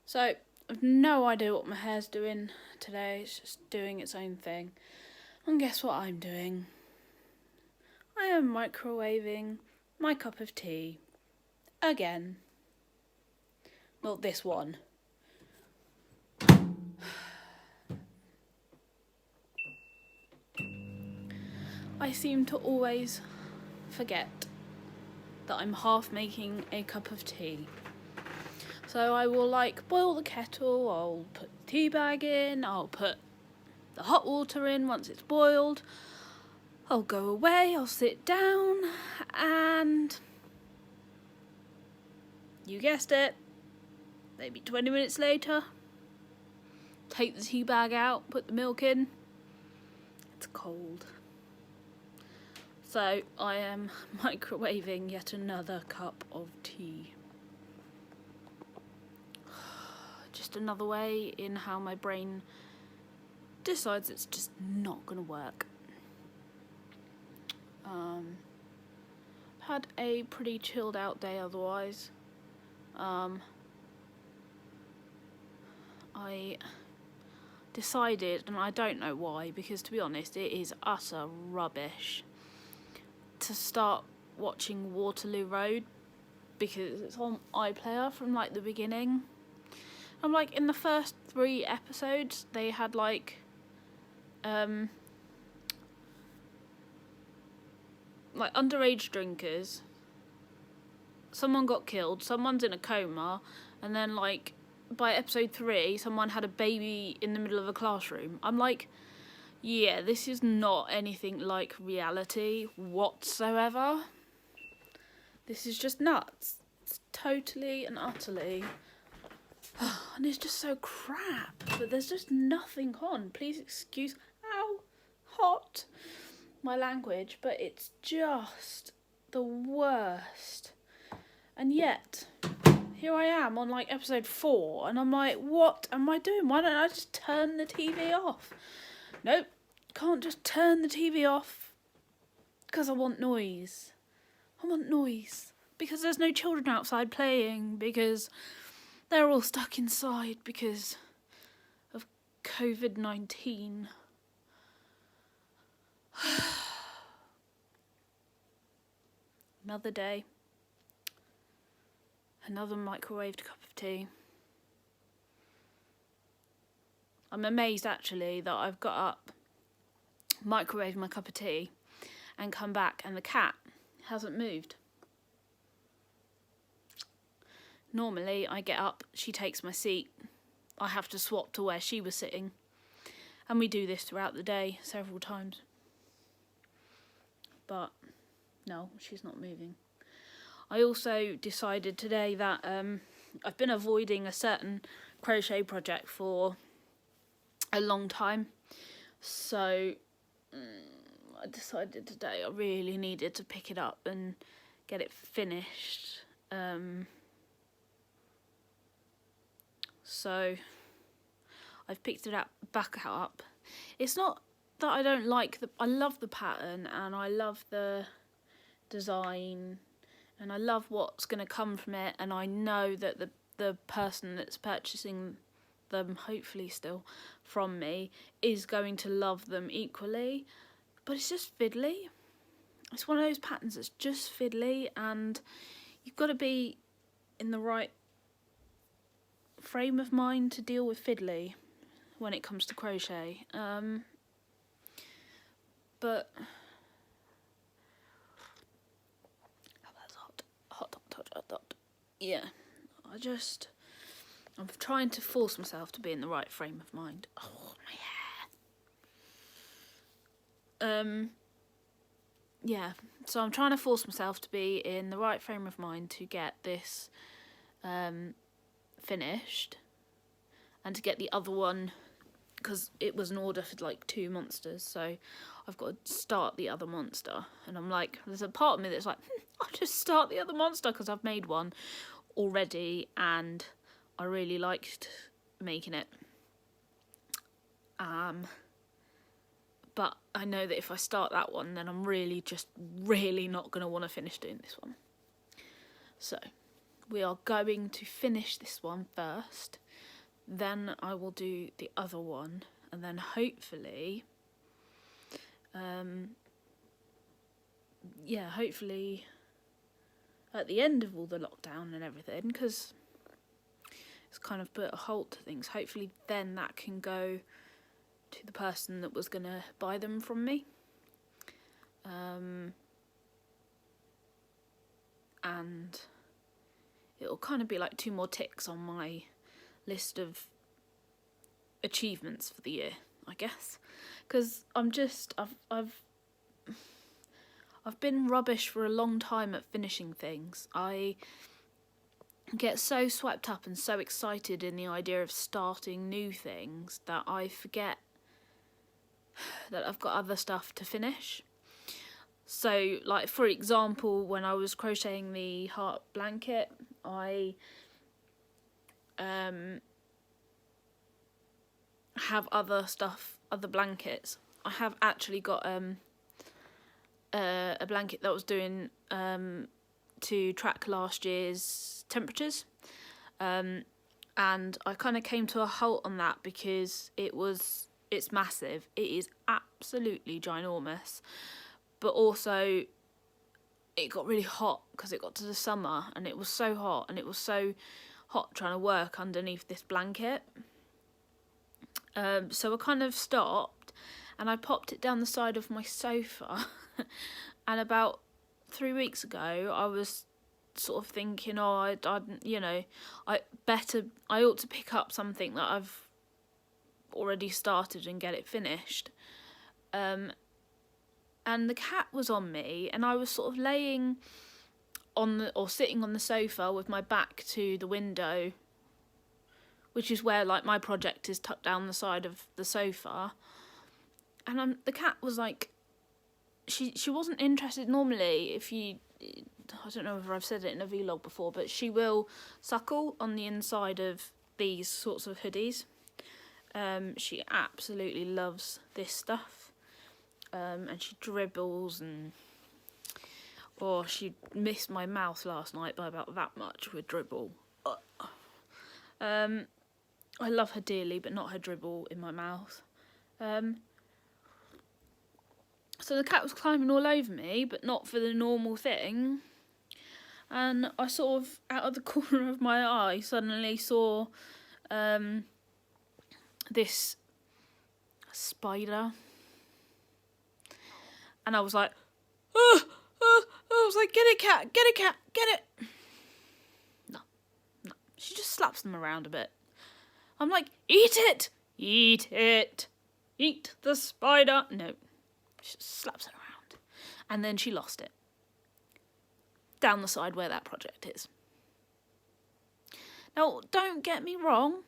So, I've no idea what my hair's doing today. It's just doing its own thing. And guess what I'm doing? I am microwaving my cup of tea. Again. Not this one. I seem to always forget that I'm half making a cup of tea. So I will boil the kettle, I'll put the tea bag in, I'll put the hot water in once it's boiled. I'll go away, I'll sit down, and you guessed it, maybe 20 minutes later, take the tea bag out, put the milk in. It's cold. So I am microwaving yet another cup of tea. Just another way in how my brain decides it's just not going to work. Had a pretty chilled out day otherwise. I decided, and I don't know why, because to be honest it is utter rubbish, to start watching Waterloo Road because it's on iPlayer from the beginning. I'm in the first 3 episodes they had underage drinkers, someone got killed, someone's in a coma, and then by episode 3 someone had a baby in the middle of a classroom. I'm yeah, this is not anything like reality whatsoever. This is just nuts. It's totally and utterly. And it's just so crap. But there's just nothing on. Please excuse how hot my language, but it's just the worst. And yet, here I am on episode 4, and I'm what am I doing? Why don't I just turn the TV off? Nope, can't just turn the TV off because I want noise. I want noise because there's no children outside playing, because they're all stuck inside because of COVID-19. Another day. Another microwaved cup of tea. I'm amazed actually that I've got up, microwaved my cup of tea, and come back and the cat hasn't moved. Normally I get up, she takes my seat, I have to swap to where she was sitting, and we do this throughout the day several times. But no, she's not moving. I also decided today that I've been avoiding a certain crochet project for a long time, so I decided today I really needed to pick it up and get it finished. So I've picked it back up. It's not that I don't I love the pattern and I love the design and I love what's going to come from it, and I know that the person that's purchasing them, hopefully still, from me, is going to love them equally, but it's just fiddly. It's one of those patterns that's just fiddly, and you've got to be in the right frame of mind to deal with fiddly when it comes to crochet. But hot. Yeah, I'm trying to force myself to be in the right frame of mind. Oh, my hair. Yeah, so I'm trying to force myself to be in the right frame of mind to get this finished, and to get the other one, because it was an order for 2 monsters, so I've got to start the other monster, and I'm there's a part of me that's I'll just start the other monster because I've made one already and I really liked making it. But I know that if I start that one, then I'm really not going to want to finish doing this one. So we are going to finish this one first, then I will do the other one, and then hopefully, hopefully at the end of all the lockdown and everything, because it's kind of put a halt to things, hopefully then that can go to the person that was going to buy them from me. And it'll kind of be like 2 more ticks on my list of achievements for the year, I guess, because I've been rubbish for a long time at finishing things. I get so swept up and so excited in the idea of starting new things that I forget that I've got other stuff to finish. So, like, for example, when I was crocheting the heart blanket, I have other blankets. I have actually got a blanket that was doing to track last year's temperatures, and I kind of came to a halt on that because it's massive. It is absolutely ginormous, but also it got really hot because it got to the summer and it was so hot, and it was so hot trying to work underneath this blanket. So I kind of stopped and I popped it down the side of my sofa and about 3 weeks ago I was sort of thinking, I ought to pick up something that I've already started and get it finished. And the cat was on me, and I was sort of laying sitting on the sofa with my back to the window, which is where like my project is tucked down the side of the sofa. And the cat was like, she wasn't interested normally. I don't know if I've said it in a vlog before, but she will suckle on the inside of these sorts of hoodies. She absolutely loves this stuff. And she dribbles, and she missed my mouth last night by about that much with dribble. I love her dearly, but not her dribble in my mouth. So the cat was climbing all over me, but not for the normal thing. And I sort of, out of the corner of my eye, suddenly saw this spider. And I was like, I was like, get it, cat, get it, cat, get it. No. She just slaps them around a bit. I'm like, eat it, eat the spider. No, she just slaps it around. And then she lost it. Down the side where that project is. Now, don't get me wrong.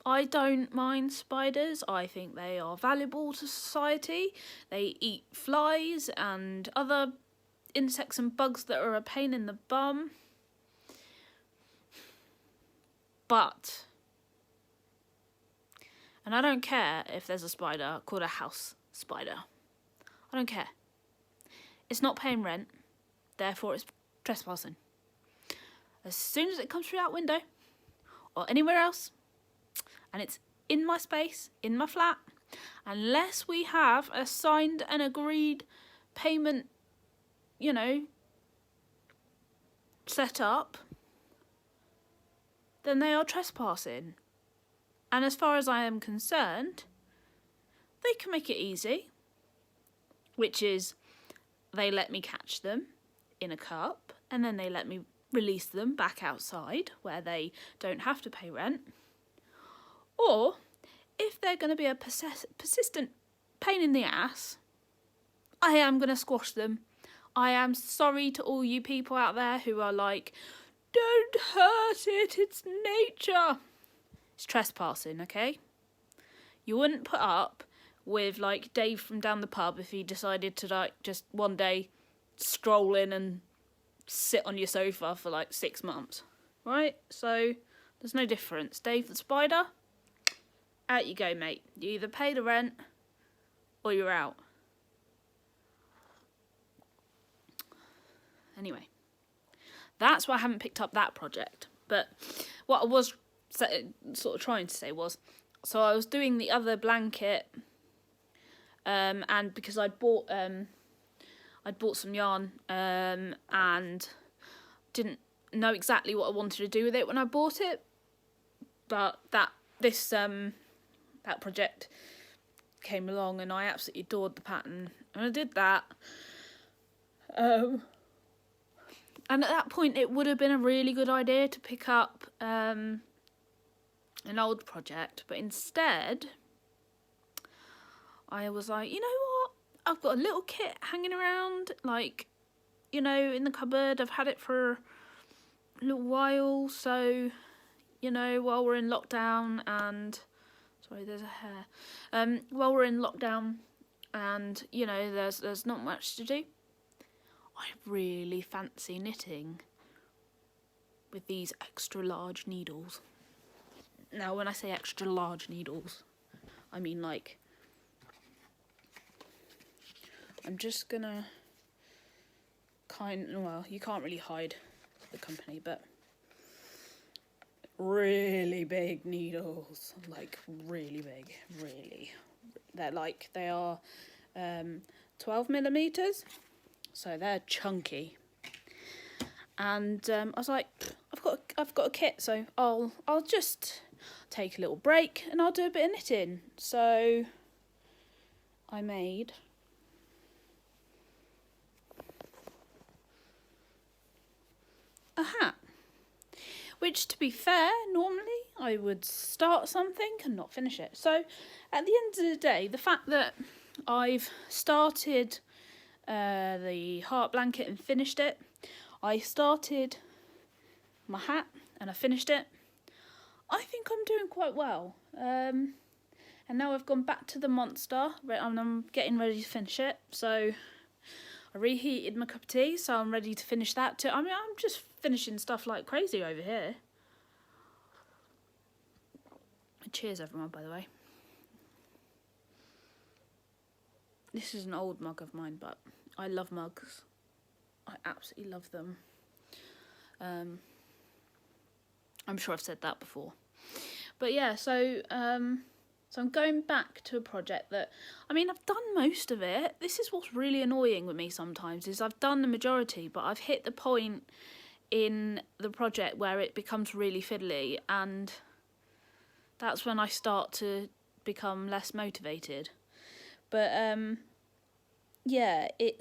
I don't mind spiders. I think they are valuable to society. They eat flies and other insects and bugs that are a pain in the bum. But, and I don't care if there's a spider called a house spider. I don't care. It's not paying rent, therefore it's trespassing. As soon as it comes through that window or anywhere else, and it's in my space, in my flat, unless we have a signed and agreed payment, set up, then they are trespassing. And as far as I am concerned, they can make it easy, which is they let me catch them in a cup, and then they let me release them back outside where they don't have to pay rent. Or, if they're going to be a persistent pain in the ass, I am going to squash them. I am sorry to all you people out there who are like, don't hurt it, it's nature. It's trespassing, okay? You wouldn't put up with, like, Dave from down the pub if he decided to, like, just one day stroll in and sit on your sofa for, like, 6 months, right? So, there's no difference. Dave the spider, out you go, mate. You either pay the rent or you're out. Anyway, That's why I haven't picked up that project. But what I was sort of trying to say was, so I was doing the other blanket, and because I'd bought some yarn, and didn't know exactly what I wanted to do with it when I bought it, but that project came along and I absolutely adored the pattern, and I did that. And at that point, it would have been a really good idea to pick up an old project, but instead, I was like, you know what? I've got a little kit hanging around, like, you know, in the cupboard. I've had it for a little while, so, you know, while we're in lockdown and... Sorry, there's a hair. While we're in lockdown and, you know, there's not much to do, I really fancy knitting with these extra large needles. Now, when I say extra large needles, I mean, like, I'm just gonna well, you can't really hide the company, but really big needles, like really big, really. They are 12 millimeters, so they're chunky. And I was like, I've got a kit, so I'll just take a little break and I'll do a bit of knitting. So I made a hat, which, to be fair, normally I would start something and not finish it. So at the end of the day, the fact that I've started the heart blanket and finished it, I started my hat and I finished it, I think I'm doing quite well. And now I've gone back to the monster and I'm getting ready to finish it. So I reheated my cup of tea, so I'm ready to finish that too. I mean, I'm just finishing stuff like crazy over here. Cheers, everyone, by the way. This is an old mug of mine, but I love mugs. I absolutely love them. I'm sure I've said that before. But yeah, so I'm going back to a project that, I mean, I've done most of it. This is what's really annoying with me sometimes, is I've done the majority, but I've hit the point in the project where it becomes really fiddly, and that's when I start to become less motivated. But yeah, we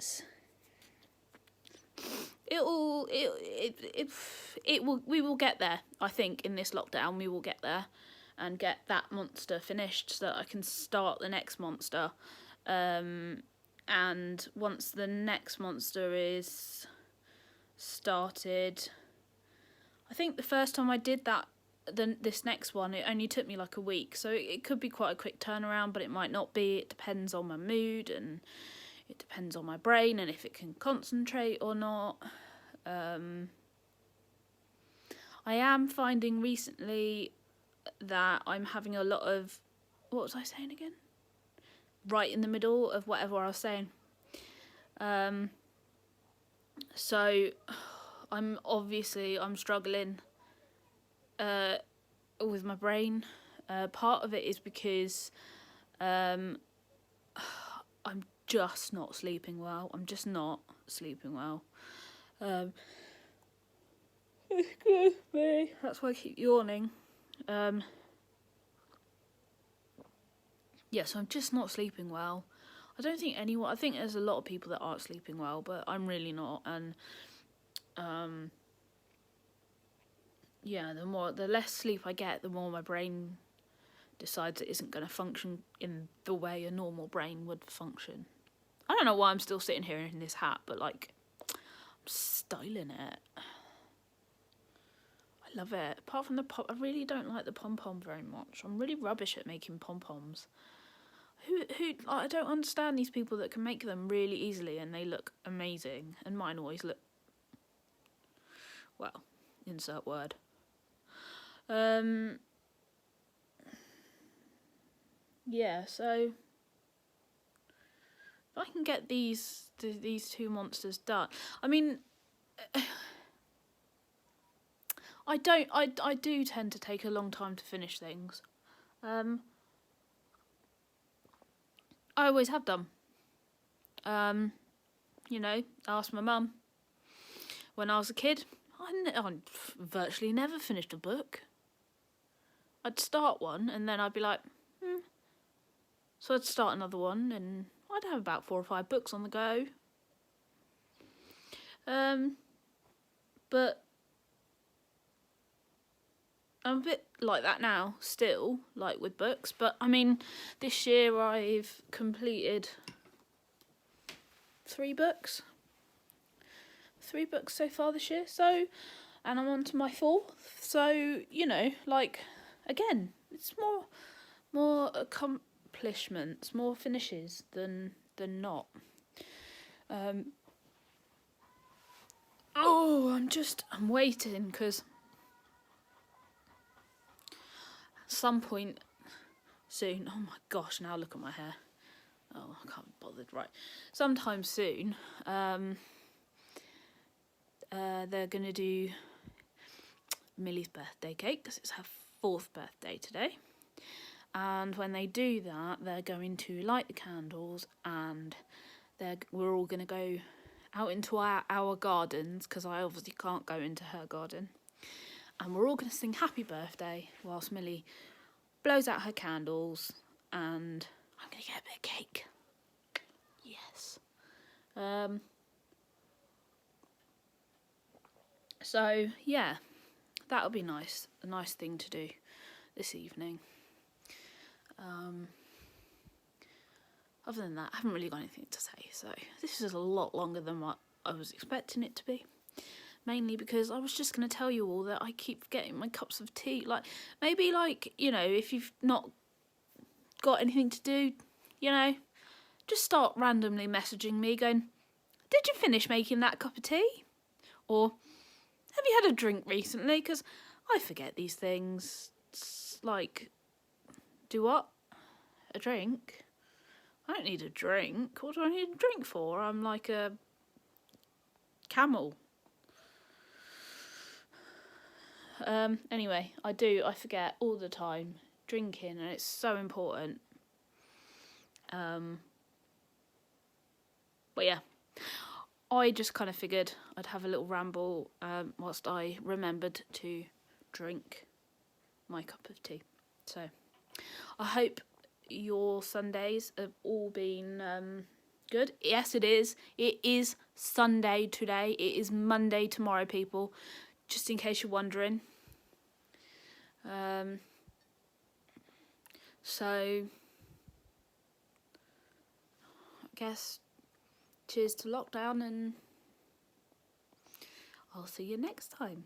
will get there. I think in this lockdown we will get there and get that monster finished so that I can start the next monster. And once the next monster is started, I think the first time I did that, this next one, it only took me like a week, so it could be quite a quick turnaround, but it might not be. It depends on my mood and it depends on my brain and if it can concentrate or not. I am finding recently that I'm having a lot of, what was I saying again? Right in the middle of whatever I was saying. So I'm struggling with my brain. Part of it is because I'm just not sleeping well. I'm just not sleeping well. Excuse me. That's why I keep yawning. Yeah, so I'm just not sleeping well. I think there's a lot of people that aren't sleeping well, but I'm really not. And yeah, the less sleep I get, the more my brain decides it isn't going to function in the way a normal brain would function. I don't know why I'm still sitting here in this hat, but like, I'm styling it. I love it. Apart from I really don't like the pom-pom very much. I'm really rubbish at making pom-poms. I don't understand these people that can make them really easily and they look amazing, and mine always look, well, insert word. Yeah, so if I can get these two monsters done, I mean, I do tend to take a long time to finish things. I always have done. You know, ask my mum. When I was a kid, I virtually never finished a book. I'd start one and then I'd be like, So I'd start another one and I'd have about 4 or 5 books on the go. But I'm a bit like that now, still, like with books. But I mean, this year I've completed 3 books. 3 books so far this year. So, and I'm on to my 4th. So, you know, like, again, it's more accomplishments, more finishes than not. I'm waiting because at some point soon, oh my gosh, now look at my hair. Oh, I can't be bothered, right. Sometime soon, they're going to do Millie's birthday cake because it's her 4th birthday today. And when they do that, they're going to light the candles and we're all going to go out into our gardens because I obviously can't go into her garden. And we're all going to sing happy birthday whilst Millie blows out her candles and I'm going to get a bit of cake. Yes. So, yeah, that'll be nice. A nice thing to do this evening. Other than that, I haven't really got anything to say. So this is a lot longer than what I was expecting it to be. Mainly because I was just going to tell you all that I keep forgetting my cups of tea. Like, maybe, like, you know, if you've not got anything to do, you know, just start randomly messaging me going, did you finish making that cup of tea? Or, have you had a drink recently? Because I forget these things. It's like, do what? A drink? I don't need a drink. What do I need a drink for? I'm like a camel. Anyway, I forget all the time drinking, and it's so important. But yeah, I just kind of figured I'd have a little ramble whilst I remembered to drink my cup of tea. So I hope your Sundays have all been good. Yes, it is. It is Sunday today. It is Monday tomorrow, people. Just in case you're wondering. So I guess cheers to lockdown, and I'll see you next time.